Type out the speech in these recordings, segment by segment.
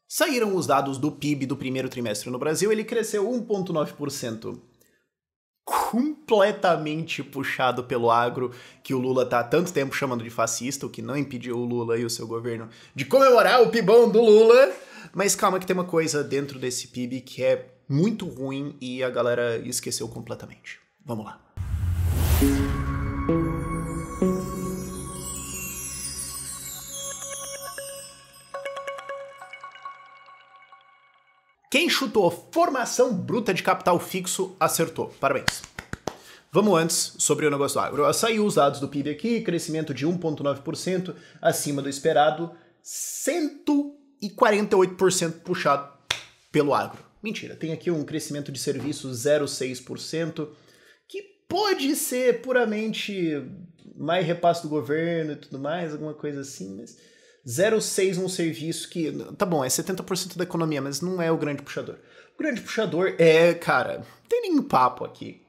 Saíram os dados do PIB do primeiro trimestre no Brasil, ele cresceu 1,9%. Completamente puxado pelo agro, que o Lula tá há tanto tempo chamando de fascista, o que não impediu o Lula e o seu governo de comemorar o PIBão do Lula. Mas calma que tem uma coisa dentro desse PIB que é muito ruim e a galera esqueceu completamente. Vamos lá. Quem chutou formação bruta de capital fixo acertou. Parabéns. Vamos antes sobre o negócio do agro. Saiu os dados do PIB aqui, crescimento de 1,9%, acima do esperado, 148% puxado pelo agro. Mentira, tem aqui um crescimento de serviços 0,6%, que pode ser puramente mais repasse do governo e tudo mais, alguma coisa assim, mas 0,6% um serviço que, tá bom, é 70% da economia, mas não é o grande puxador. O grande puxador é, cara, não tem nenhum papo aqui.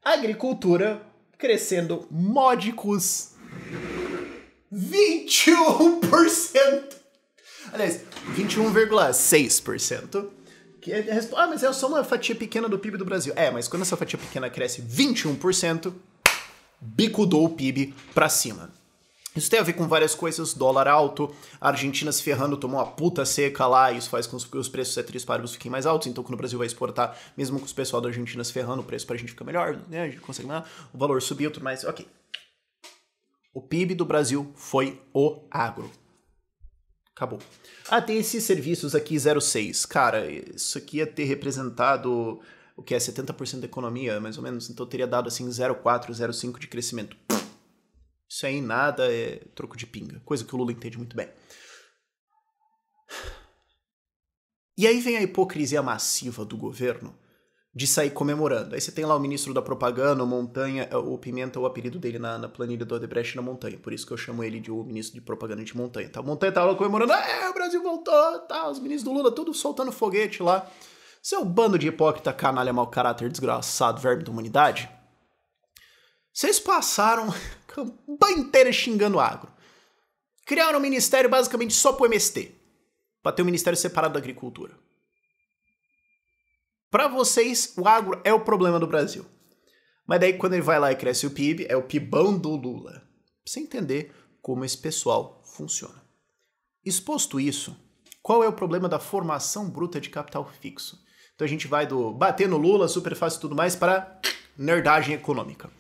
Agricultura crescendo módicos 21%. Aliás, 21,6%. Mas é só uma fatia pequena do PIB do Brasil. Mas quando essa fatia pequena cresce 21%, bicudou o PIB pra cima. Isso tem a ver com várias coisas, dólar alto, a Argentina se ferrando, tomou uma puta seca lá, isso faz com que os preços ceteris paribus fiquem mais altos, então quando o Brasil vai exportar, mesmo com os pessoal da Argentina se ferrando, o preço pra gente fica melhor, né, a gente consegue mais, o valor subiu, tudo mais, ok. O PIB do Brasil foi o agro. Acabou. Tem esses serviços aqui 0,6. Cara, isso aqui ia ter representado o que é 70% da economia, mais ou menos, então teria dado assim 0,4, 0,5 de crescimento. Isso aí nada é troco de pinga, coisa que o Lula entende muito bem. E aí vem a hipocrisia massiva do governo de sair comemorando. Aí você tem lá o ministro da propaganda, o Montanha, o Pimenta, o apelido dele na planilha do Odebrecht na Montanha, por isso que eu chamo ele de o ministro de propaganda de Montanha. Tá? O Montanha tava lá comemorando, o Brasil voltou, tá, os ministros do Lula tudo soltando foguete lá. Seu bando de hipócrita, canalha, mau caráter, desgraçado, verme da humanidade. Vocês passaram a campanha inteira xingando o agro. Criaram um ministério basicamente só pro MST. Pra ter um ministério separado da agricultura. Pra vocês, o agro é o problema do Brasil. Mas daí quando ele vai lá e cresce o PIB, é o PIBão do Lula. Pra você entender como esse pessoal funciona. Exposto isso, qual é o problema da formação bruta de capital fixo? Então a gente vai do bater no Lula, super fácil e tudo mais, para nerdagem econômica.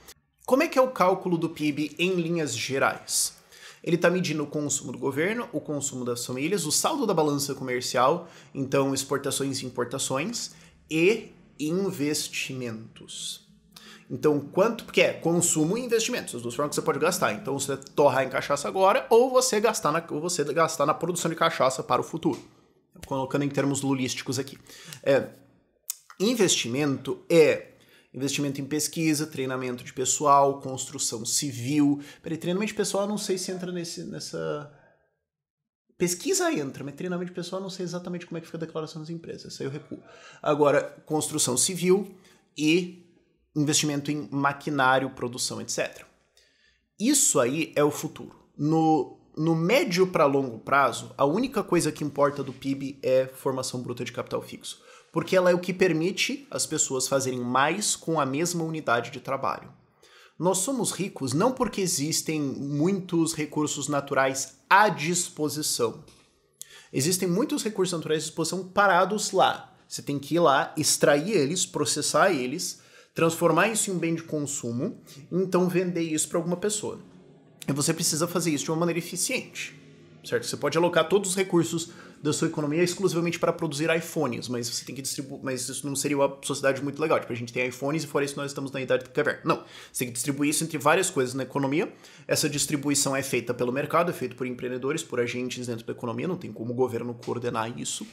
Como é que é o cálculo do PIB em linhas gerais? Ele está medindo o consumo do governo, o consumo das famílias, o saldo da balança comercial, então exportações e importações, e investimentos. Então, porque é consumo e investimentos, as duas formas que você pode gastar. Então, você torrar em cachaça agora, ou você gastar na produção de cachaça para o futuro. Colocando em termos lulísticos aqui. Investimento é investimento em pesquisa, treinamento de pessoal, construção civil. Treinamento de pessoal eu não sei se entra nessa... Pesquisa entra, mas treinamento de pessoal eu não sei exatamente como é que fica a declaração das empresas. Isso aí eu recuo. Agora, construção civil e investimento em maquinário, produção, etc. Isso aí é o futuro. No médio para longo prazo, a única coisa que importa do PIB é formação bruta de capital fixo. Porque ela é o que permite as pessoas fazerem mais com a mesma unidade de trabalho. Nós somos ricos não porque existem muitos recursos naturais à disposição. Existem muitos recursos naturais à disposição parados lá. Você tem que ir lá, extrair eles, processar eles, transformar isso em um bem de consumo, e então vender isso para alguma pessoa. E você precisa fazer isso de uma maneira eficiente. Certo? Você pode alocar todos os recursos da sua economia exclusivamente para produzir iPhones, mas você tem que distribuir, mas isso não seria uma sociedade muito legal. Tipo, a gente tem iPhones e fora isso nós estamos na idade da caverna. Não, você tem que distribuir isso entre várias coisas na economia. Essa distribuição é feita pelo mercado, é feita por empreendedores, por agentes dentro da economia, não tem como o governo coordenar isso.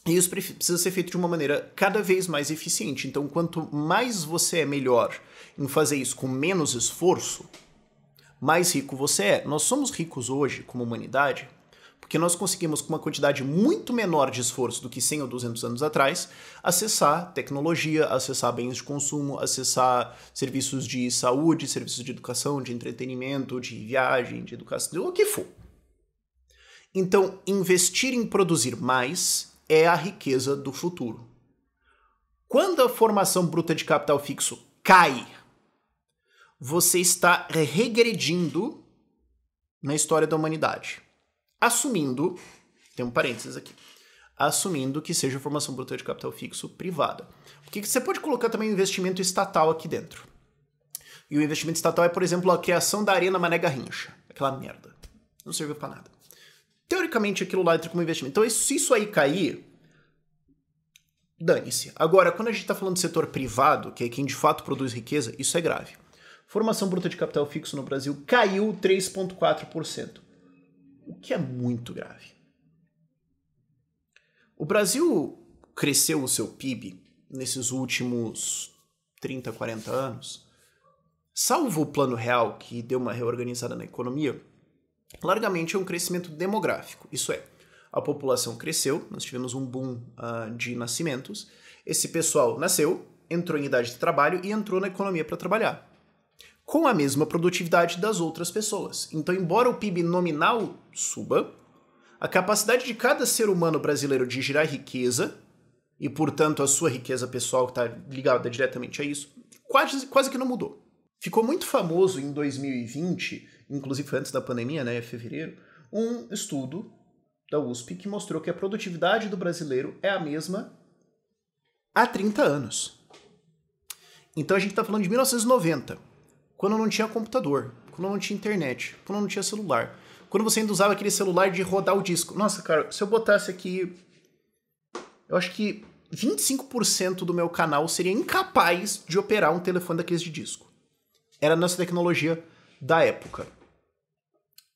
E isso precisa ser feito de uma maneira cada vez mais eficiente. Então, quanto mais você é melhor em fazer isso com menos esforço, mais rico você é. Nós somos ricos hoje, como humanidade, porque nós conseguimos, com uma quantidade muito menor de esforço do que 100 ou 200 anos atrás, acessar tecnologia, acessar bens de consumo, acessar serviços de saúde, serviços de educação, de entretenimento, de viagem, de educação, o que for. Então, investir em produzir mais é a riqueza do futuro. Quando a formação bruta de capital fixo cai, você está regredindo na história da humanidade. Assumindo, tem um parênteses aqui, assumindo que seja formação bruta de capital fixo privada. Porque você pode colocar também investimento estatal aqui dentro. E o investimento estatal é, por exemplo, a criação da Arena Mané Garrincha. Aquela merda. Não serviu pra nada. Teoricamente, aquilo lá entra como investimento. Então, se isso aí cair, dane-se. Agora, quando a gente tá falando do setor privado, que é quem de fato produz riqueza, isso é grave. Formação bruta de capital fixo no Brasil caiu 3,4%. O que é muito grave. O Brasil cresceu o seu PIB nesses últimos 30, 40 anos, salvo o Plano Real, que deu uma reorganizada na economia, largamente é um crescimento demográfico. Isso é, a população cresceu, nós tivemos um boom de nascimentos, esse pessoal nasceu, entrou em idade de trabalho e entrou na economia para trabalhar, com a mesma produtividade das outras pessoas. Então, embora o PIB nominal suba, a capacidade de cada ser humano brasileiro de gerar riqueza, e portanto a sua riqueza pessoal que está ligada diretamente a isso, quase que não mudou. Ficou muito famoso em 2020, inclusive foi antes da pandemia, né, fevereiro, um estudo da USP que mostrou que a produtividade do brasileiro é a mesma há 30 anos. Então a gente está falando de 1990, quando não tinha computador, quando não tinha internet, quando não tinha celular, quando você ainda usava aquele celular de rodar o disco. Nossa, cara, se eu botasse aqui, eu acho que 25% do meu canal seria incapaz de operar um telefone daqueles de disco. Era a nossa tecnologia da época.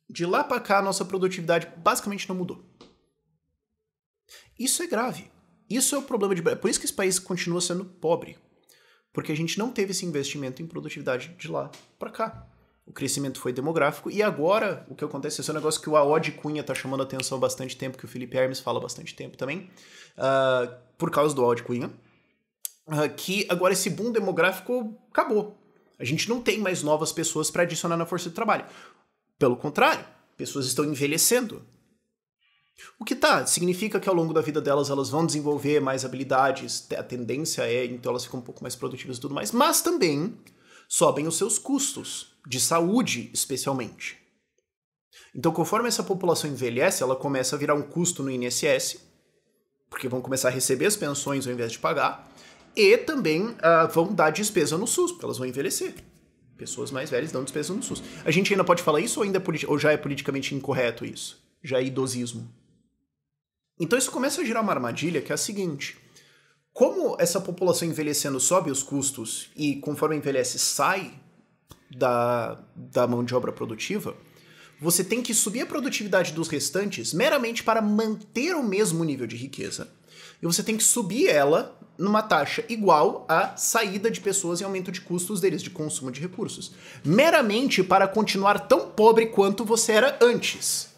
De lá pra cá, a nossa produtividade basicamente não mudou. Isso é grave. Isso é o problema de... Por isso que esse país continua sendo pobre. Porque a gente não teve esse investimento em produtividade de lá pra cá. O crescimento foi demográfico. E agora, o que acontece? Esse é um negócio que o Aod Cunha tá chamando a atenção há bastante tempo, que o Felipe Hermes fala há bastante tempo também, por causa do Aod Cunha, que agora esse boom demográfico acabou. A gente não tem mais novas pessoas para adicionar na força de trabalho. Pelo contrário, pessoas estão envelhecendo. O que significa que ao longo da vida delas elas vão desenvolver mais habilidades, a tendência é, então elas ficam um pouco mais produtivas e tudo mais, mas também sobem os seus custos, de saúde especialmente. Então, conforme essa população envelhece, ela começa a virar um custo no INSS, porque vão começar a receber as pensões ao invés de pagar, e também vão dar despesa no SUS, porque elas vão envelhecer. Pessoas mais velhas dão despesa no SUS. A gente ainda pode falar isso ou já é politicamente incorreto isso? Já é idosismo? Então isso começa a gerar uma armadilha que é a seguinte: como essa população envelhecendo sobe os custos e conforme envelhece sai da mão de obra produtiva, você tem que subir a produtividade dos restantes meramente para manter o mesmo nível de riqueza. E você tem que subir ela numa taxa igual à saída de pessoas e aumento de custos deles, de consumo de recursos. Meramente para continuar tão pobre quanto você era antes.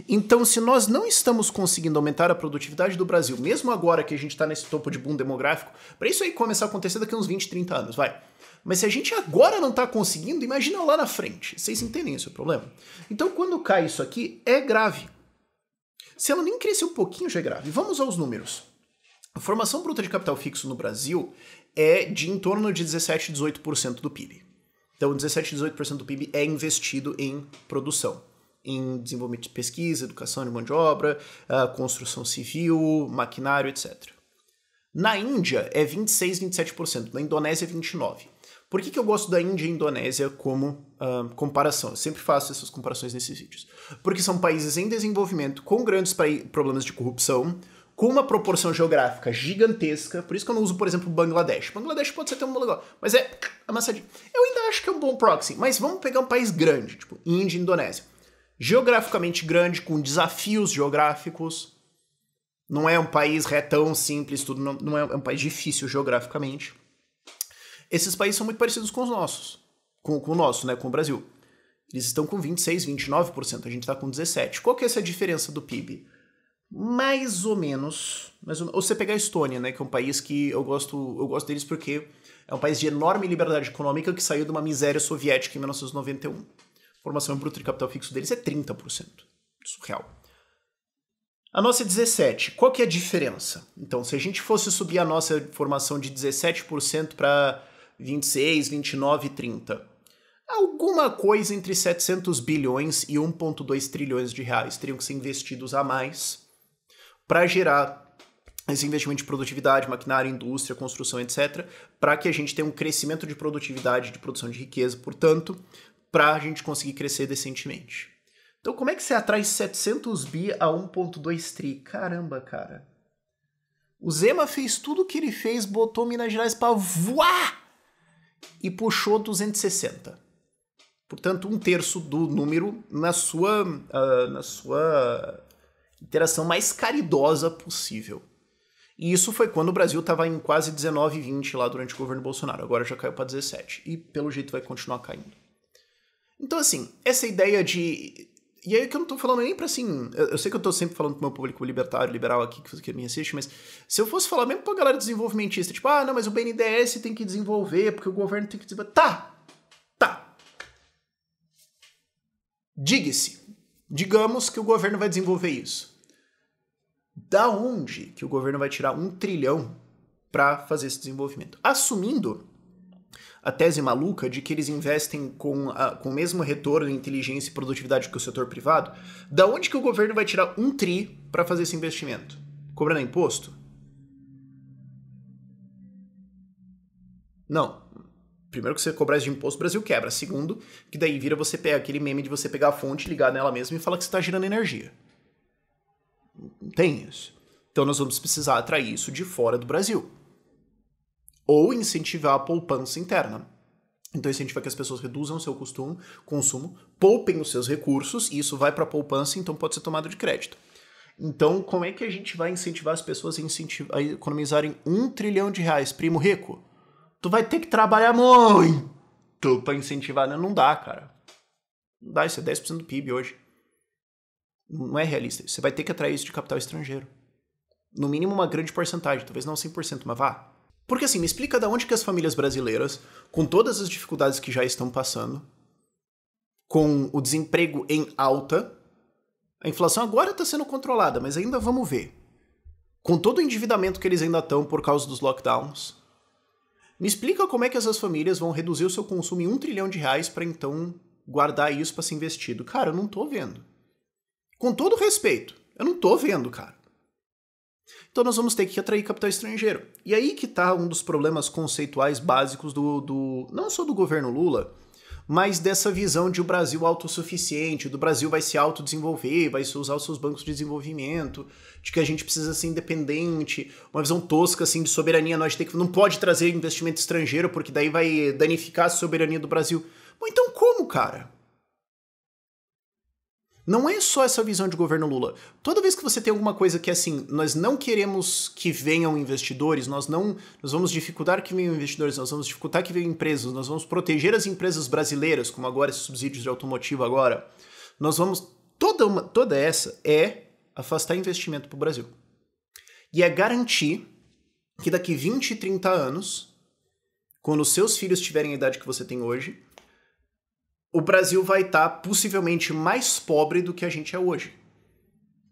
Então, se nós não estamos conseguindo aumentar a produtividade do Brasil, mesmo agora que a gente está nesse topo de boom demográfico, para isso aí começar a acontecer daqui a uns 20, 30 anos, vai. Mas se a gente agora não está conseguindo, imagina lá na frente. Vocês entendem esse problema? Então, quando cai isso aqui, é grave. Se ela nem crescer um pouquinho, já é grave. Vamos aos números. A formação bruta de capital fixo no Brasil é de em torno de 17, 18% do PIB. Então, 17, 18% do PIB é investido em produção, em desenvolvimento de pesquisa, educação de mão de obra, construção civil, maquinário, etc. Na Índia é 26, 27%, na Indonésia é 29%. Por que eu gosto da Índia e Indonésia como comparação? Eu sempre faço essas comparações nesses vídeos. Porque são países em desenvolvimento, com grandes problemas de corrupção, com uma proporção geográfica gigantesca. Por isso que eu não uso, por exemplo, Bangladesh. Bangladesh pode ser até um bom legal, mas é amassadinho. Eu ainda acho que é um bom proxy, mas vamos pegar um país grande, tipo Índia e Indonésia. Geograficamente grande, com desafios geográficos. Não é um país retão, simples, tudo. Não é um país difícil geograficamente. Esses países são muito parecidos com os nossos. Com o nosso, né? Com o Brasil. Eles estão com 26, 29%. A gente está com 17%. Qual que é essa diferença do PIB? Mais ou menos. Ou você pegar a Estônia, né? Que é um país que eu gosto deles porque é um país de enorme liberdade econômica que saiu de uma miséria soviética em 1991. formação bruta de capital fixo deles é 30%. Surreal. A nossa é 17%. Qual que é a diferença? Então, se a gente fosse subir a nossa formação de 17% para 26, 29 e 30%, alguma coisa entre 700 bilhões e 1,2 trilhões de reais teriam que ser investidos a mais para gerar esse investimento de produtividade, maquinária, indústria, construção, etc., para que a gente tenha um crescimento de produtividade, de produção de riqueza, portanto, para a gente conseguir crescer decentemente. Então, como é que você atrai 700 bi a 1,2 tri? Caramba, cara. O Zema fez tudo o que ele fez, botou Minas Gerais para voar e puxou 260. Portanto, 1/3 do número na sua interação mais caridosa possível. E isso foi quando o Brasil estava em quase 19, 20 lá durante o governo Bolsonaro. Agora já caiu para 17. E pelo jeito vai continuar caindo. Então, assim, essa ideia de... E aí que eu não tô falando nem pra, assim... Eu sei que eu tô sempre falando pro meu público libertário, liberal aqui, que me assiste, mas se eu fosse falar mesmo pra galera desenvolvimentista, tipo, não, mas o BNDES tem que desenvolver, porque o governo tem que desenvolver... Tá! Digamos que o governo vai desenvolver isso. Da onde que o governo vai tirar 1 trilhão pra fazer esse desenvolvimento? Assumindo a tese maluca de que eles investem com o mesmo retorno em inteligência e produtividade que o setor privado, da onde que o governo vai tirar 1 tri para fazer esse investimento? Cobrando imposto? Não. Primeiro que você cobrar de imposto, o Brasil quebra. Segundo, que daí vira você pega aquele meme de você pegar a fonte, ligar nela mesma e falar que você está gerando energia. Não tem isso. Então nós vamos precisar atrair isso de fora do Brasil. Ou incentivar a poupança interna. Então incentivar que as pessoas reduzam o seu consumo, poupem os seus recursos, e isso vai para a poupança, então pode ser tomado de crédito. Então, como é que a gente vai incentivar as pessoas a economizarem 1 trilhão de reais, primo rico? Tu vai ter que trabalhar muito para incentivar. Não dá, cara. Não dá, isso é 10% do PIB hoje. Não é realista. Você vai ter que atrair isso de capital estrangeiro. No mínimo uma grande porcentagem, talvez não 100%, mas vá. Porque assim, me explica de onde que as famílias brasileiras, com todas as dificuldades que já estão passando, com o desemprego em alta, a inflação agora está sendo controlada, mas ainda vamos ver. Com todo o endividamento que eles ainda estão por causa dos lockdowns, me explica como é que essas famílias vão reduzir o seu consumo em 1 trilhão de reais para então guardar isso para ser investido. Cara, eu não tô vendo. Com todo respeito, eu não tô vendo, cara. Então nós vamos ter que atrair capital estrangeiro. E aí que tá um dos problemas conceituais básicos não só do governo Lula, mas dessa visão de o Brasil autossuficiente, do Brasil vai se autodesenvolver, vai usar os seus bancos de desenvolvimento, de que a gente precisa ser independente, uma visão tosca assim de soberania, não pode trazer investimento estrangeiro porque daí vai danificar a soberania do Brasil. Bom, então como, cara? Não é só essa visão de governo Lula. Toda vez que você tem alguma coisa que é assim, nós não queremos que venham investidores, nós vamos dificultar que venham investidores, nós vamos dificultar que venham empresas, nós vamos proteger as empresas brasileiras, como agora esses subsídios de automotivo agora. Nós vamos... Toda essa é afastar investimento para o Brasil. E é garantir que daqui 20, 30 anos, quando os seus filhos tiverem a idade que você tem hoje, o Brasil vai estar possivelmente mais pobre do que a gente é hoje.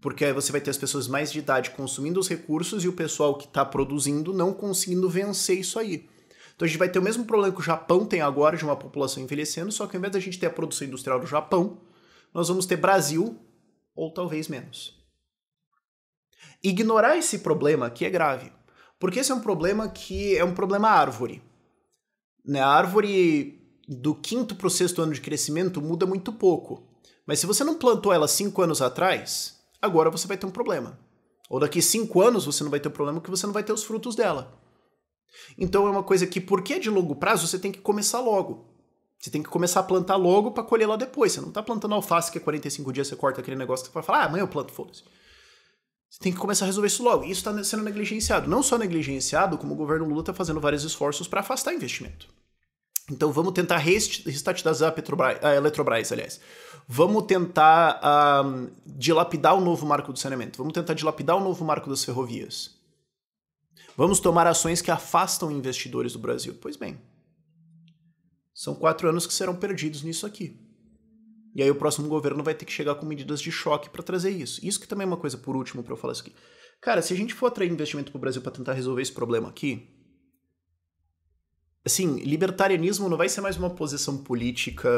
Porque aí você vai ter as pessoas mais de idade consumindo os recursos e o pessoal que está produzindo não conseguindo vencer isso aí. Então a gente vai ter o mesmo problema que o Japão tem agora de uma população envelhecendo, só que ao invés da gente ter a produção industrial do Japão, nós vamos ter Brasil ou talvez menos. Ignorar esse problema aqui é grave. Porque esse é um problema que é um problema árvore. Né? A árvore do 5º para o 6º ano de crescimento muda muito pouco. Mas se você não plantou ela 5 anos atrás, agora você vai ter um problema. Ou daqui 5 anos você não vai ter o problema porque você não vai ter os frutos dela. Então é uma coisa que, porque é de longo prazo, você tem que começar logo. Você tem que começar a plantar logo para colher lá depois. Você não está plantando alface que é 45 dias, você corta aquele negócio que você vai falar, amanhã eu planto, foda-se. Você tem que começar a resolver isso logo. E isso está sendo negligenciado. Não só negligenciado, como o governo Lula está fazendo vários esforços para afastar investimento. Então vamos tentar reestatizar a Eletrobras, aliás. Vamos tentar dilapidar o novo marco do saneamento. Vamos tentar dilapidar o novo marco das ferrovias. Vamos tomar ações que afastam investidores do Brasil. Pois bem, são 4 anos que serão perdidos nisso aqui. E aí o próximo governo vai ter que chegar com medidas de choque para trazer isso. Isso que também é uma coisa, por último, para eu falar isso aqui. Cara, se a gente for atrair investimento pro Brasil para tentar resolver esse problema aqui, assim, libertarianismo não vai ser mais uma posição política,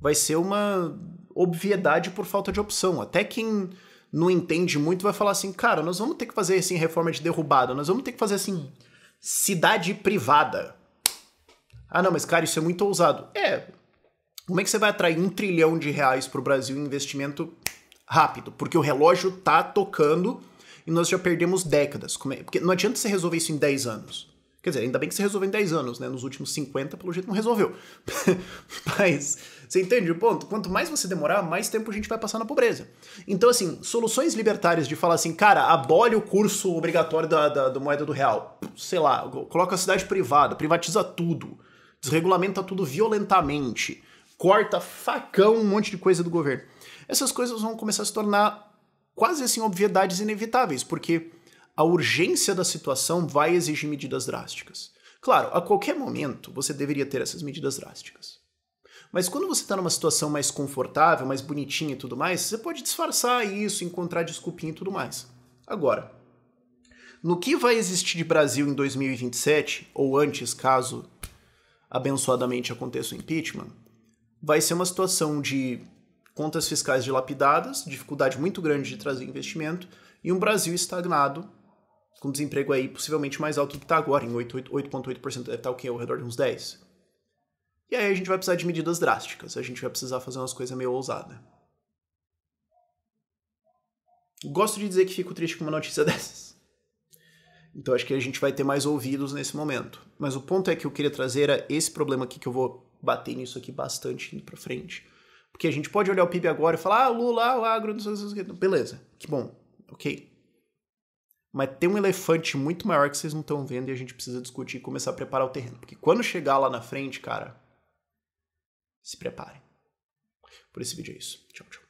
vai ser uma obviedade por falta de opção. Até quem não entende muito vai falar assim, cara, nós vamos ter que fazer assim reforma de derrubada, nós vamos ter que fazer assim cidade privada. Ah não, mas cara, isso é muito ousado. Como é que você vai atrair R$1 trilhão pro Brasil em investimento rápido? Porque o relógio tá tocando e nós já perdemos décadas. Porque não adianta você resolver isso em 10 anos. Quer dizer, ainda bem que você resolveu em 10 anos, né? Nos últimos 50, pelo jeito, não resolveu. Mas, você entende o ponto? Quanto mais você demorar, mais tempo a gente vai passar na pobreza. Então, assim, soluções libertárias de falar assim, cara, abole o curso obrigatório da moeda do real. Sei lá, coloca a cidade privada, privatiza tudo, desregulamenta tudo violentamente, corta facão um monte de coisa do governo. Essas coisas vão começar a se tornar quase assim obviedades inevitáveis, porque a urgência da situação vai exigir medidas drásticas. Claro, a qualquer momento você deveria ter essas medidas drásticas. Mas quando você está numa situação mais confortável, mais bonitinha e tudo mais, você pode disfarçar isso, encontrar desculpinha e tudo mais. Agora, no que vai existir de Brasil em 2027, ou antes, caso abençoadamente aconteça o impeachment, vai ser uma situação de contas fiscais dilapidadas, dificuldade muito grande de trazer investimento, e um Brasil estagnado, com desemprego aí possivelmente mais alto do que está agora, em 8,8%, deve estar o quê? Ao redor de uns 10%. E aí a gente vai precisar de medidas drásticas, a gente vai precisar fazer umas coisas meio ousadas. Gosto de dizer que fico triste com uma notícia dessas. Então acho que a gente vai ter mais ouvidos nesse momento. Mas o ponto é que eu queria trazer era esse problema aqui, que eu vou bater nisso aqui bastante indo pra frente. Porque a gente pode olhar o PIB agora e falar, Lula, o agro, não sei o que. Beleza, que bom, ok. Mas tem um elefante muito maior que vocês não estão vendo e a gente precisa discutir e começar a preparar o terreno. Porque quando chegar lá na frente, cara, se preparem. Por esse vídeo é isso. Tchau, tchau.